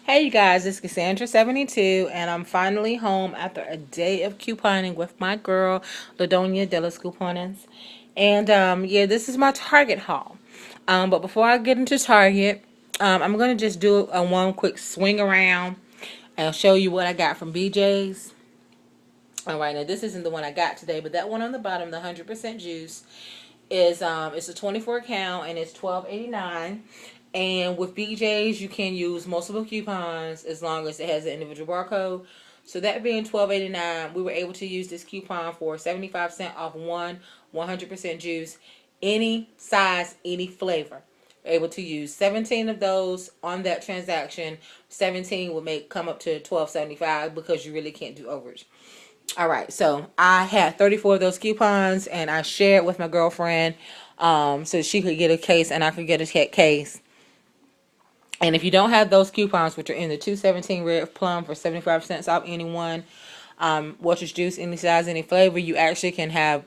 Hey you guys, it's Cassandra72, and I'm finally home after a day of couponing with my girl, Ladonia Della's Couponings. And yeah, this is my Target haul. But before I get into Target, I'm going to just do a one quick swing around and show you what I got from BJ's. Alright, now this isn't the one I got today, but that one on the bottom, the 100% juice, is it's a 24 count and it's $12.89. And with BJ's, you can use multiple coupons as long as it has an individual barcode. So that being $12.89, we were able to use this coupon for 75 cents off one 100% juice, any size, any flavor. We're able to use 17 of those on that transaction. 17 would come up to $12.75 because you really can't do overage. All right, so I had 34 of those coupons, and I shared with my girlfriend, so she could get a case and I could get a case. And if you don't have those coupons, which are in the 217 red plum for 75 cents off any one, Welch's juice, any size, any flavor, you actually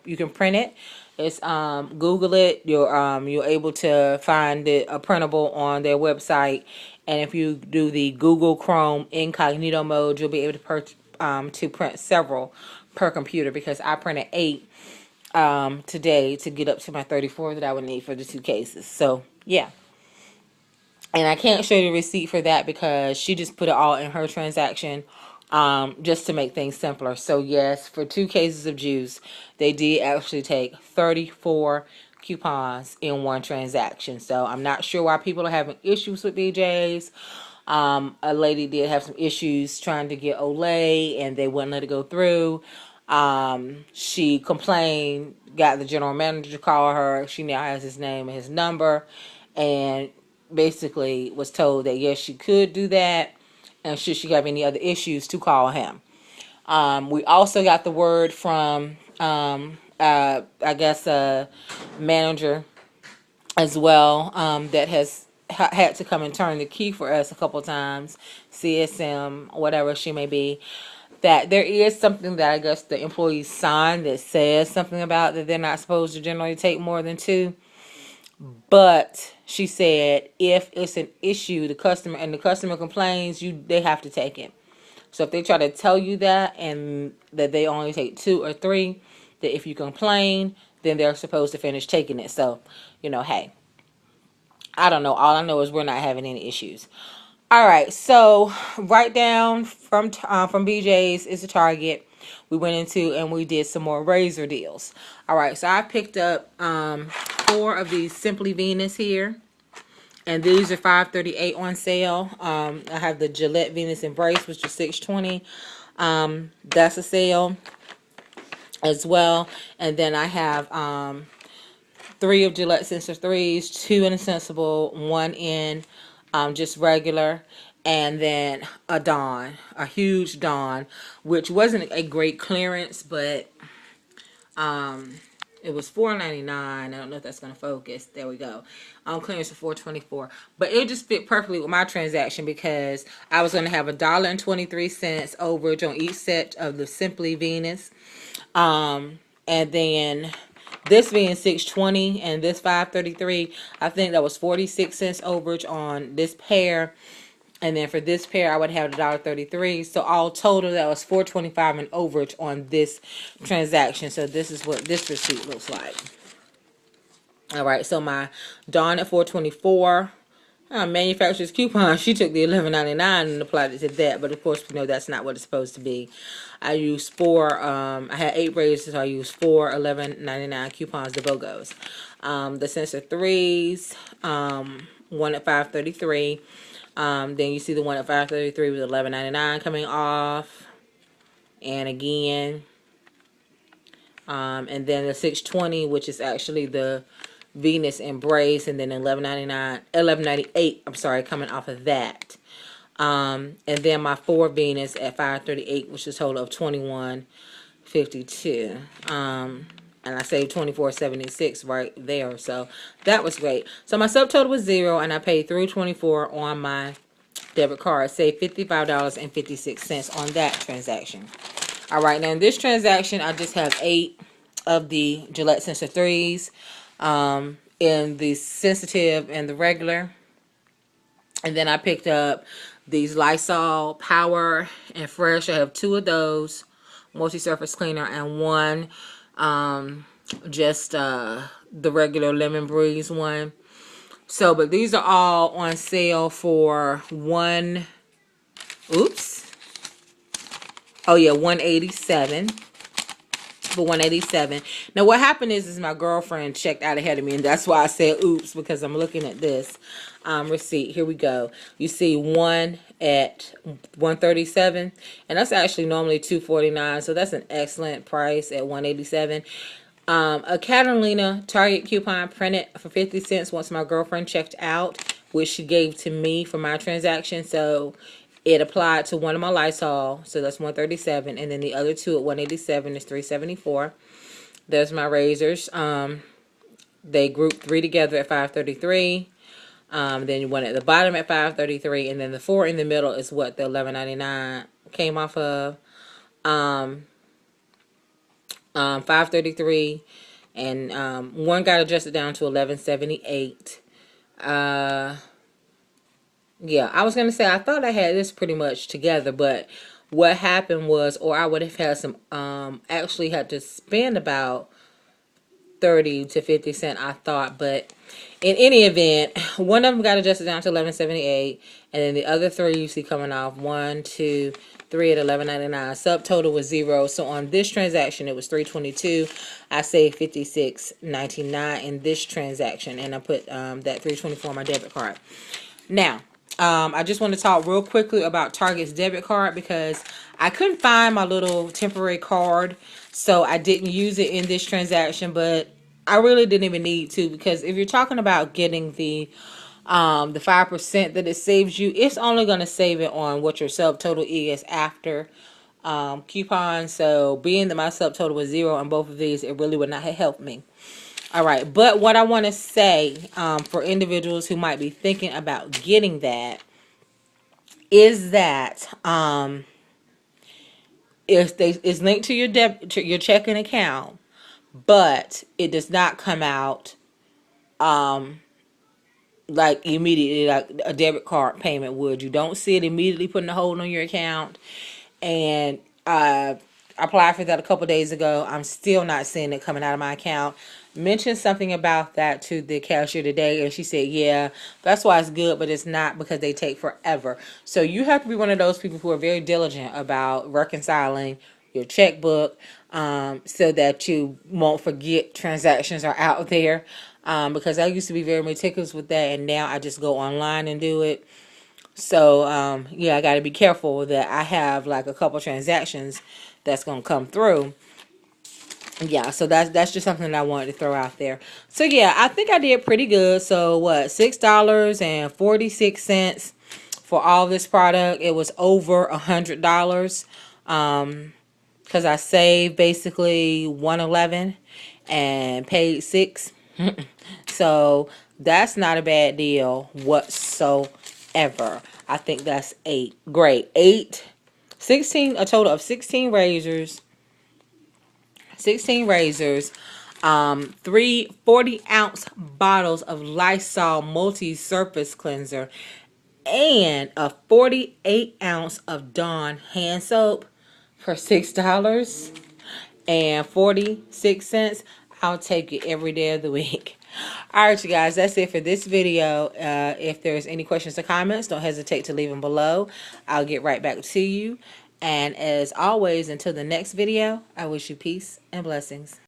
you can print it. It's Google it. You're able to find it a printable on their website, and if you do the Google Chrome incognito mode, you'll be able to print several per computer, because I printed 8 today to get up to my 34 that I would need for the 2 cases. So yeah. And I can't show you the receipt for that because she just put it all in her transaction, just to make things simpler. So yes, for 2 cases of juice, they did actually take 34 coupons in one transaction. So I'm not sure why people are having issues with BJ's. A lady did have some issues trying to get Olay, and they wouldn't let it go through. She complained, got the general manager to call her. She now has his name and his number, and basically was told that yes, she could do that, and should she have any other issues, to call him. We also got the word from I guess a manager as well, that has had to come and turn the key for us a couple times, CSM, whatever she may be, that there is something that I guess the employees sign that says something about that they're not supposed to generally take more than 2. But she said if it's an issue, the customer complains, they have to take it. So if they try to tell you that, and that they only take 2 or 3, that if you complain, then they're supposed to finish taking it. So, hey, I don't know. All I know is we're not having any issues. All right, so right down from BJ's is a Target. We went into and we did some more razor deals. All right, so I picked up 4 of these Simply Venus here, and these are $5.38 on sale. I have the Gillette Venus Embrace, which is $6.20. That's a sale as well. And then I have 3 of Gillette Sensor 3s, 2 in a Sensible, 1 in just regular, and then a Dawn, a huge Dawn, which wasn't a great clearance, but it was $4.99. I don't know if that's going to focus. There we go. Clearance for $4.24. But it just fit perfectly with my transaction, because I was going to have $1.23 overage on each set of the Simply Venus. And then this being $6.20 and this $5.33, I think that was 46 cents overage on this pair. And then for this pair, I would have $1.33. So all total, that was $4.25 in overage on this transaction. So this is what this receipt looks like. All right, so my Dawn at $4.24. Manufacturer's coupon, she took the $11.99 and applied it to that, but of course we know that's not what it's supposed to be. I used 4, I had 8 razors, so I used 4 $11.99 coupons, the BOGOs. The Sensor 3s, one at $5.33. Then you see the one at $5.33 with $11.99 coming off, and again, and then the $6.20, which is actually the Venus Embrace, and then $11.98, I'm sorry, coming off of that. And then my 4 Venus at $5.38, which is a total of $21.52. And I saved $24.76 right there. So that was great. So my subtotal was 0, and I paid $3.24 on my debit card. Saved $55.56 on that transaction. All right, now in this transaction, I just have 8 of the Gillette Sensor 3s, in the sensitive and the regular. And then I picked up these Lysol Power and Fresh. I have 2 of those, multi-surface cleaner, and one just the regular Lemon Breeze one. So, but these are all on sale for $187. For $187. Now what happened is my girlfriend checked out ahead of me, and that's why I said oops, because I'm looking at this receipt. Here we go. You see one at $137, and that's actually normally $249, so that's an excellent price at $187. A Catalina Target coupon printed for 50 cents once my girlfriend checked out, which she gave to me for my transaction. So it applied to one of my Lysol, so that's $137, and then the other 2 at $187 is $374. There's my razors. They grouped 3 together at $533. Then one at the bottom at $533, and then the 4 in the middle is what the $11.99 came off of. $533, and one got adjusted down to $11.78. Yeah, I was gonna say I thought I had this pretty much together, but what happened was, or I would have had some actually had to spend about 30 to 50 cents, I thought. But in any event, one of them got adjusted down to $11.78, and then the other 3 you see coming off 1, 2, 3 at $11.99. Subtotal was 0. So on this transaction it was $322. I saved $56.99 in this transaction, and I put that $324 on my debit card. Now, I just want to talk real quickly about Target's debit card, because I couldn't find my little temporary card, so I didn't use it in this transaction, but I really didn't even need to, because if you're talking about getting the 5% that it saves you, it's only going to save it on what your subtotal is after coupon. So being that my subtotal was 0 on both of these, it really would not have helped me. All right, but what I want to say for individuals who might be thinking about getting that is that it's linked to your checking account, but it does not come out like immediately like a debit card payment would. You don't see it immediately putting a hold on your account, and I applied for that a couple days ago. I'm still not seeing it coming out of my account. Mentioned something about that to the cashier today, and she said, yeah, that's why it's good, but it's not, because they take forever. So you have to be one of those people who are very diligent about reconciling your checkbook so that you won't forget transactions are out there, because I used to be very meticulous with that, and now I just go online and do it. So yeah, I got to be careful that I have like a couple transactions that's going to come through. Yeah, so that's just something that I wanted to throw out there. So yeah, I think I did pretty good. So what, $6.46 for all this product. It was over $100 because I saved basically $111 and paid $6. So that's not a bad deal whatsoever. I think that's great. A total of 16 razors. 3 40-ounce bottles of Lysol multi-surface cleanser, and a 48-ounce of Dawn hand soap for $6.46. I'll take it every day of the week. All right, you guys, that's it for this video. If there's any questions or comments, don't hesitate to leave them below. I'll get right back to you. And as always, until the next video, I wish you peace and blessings.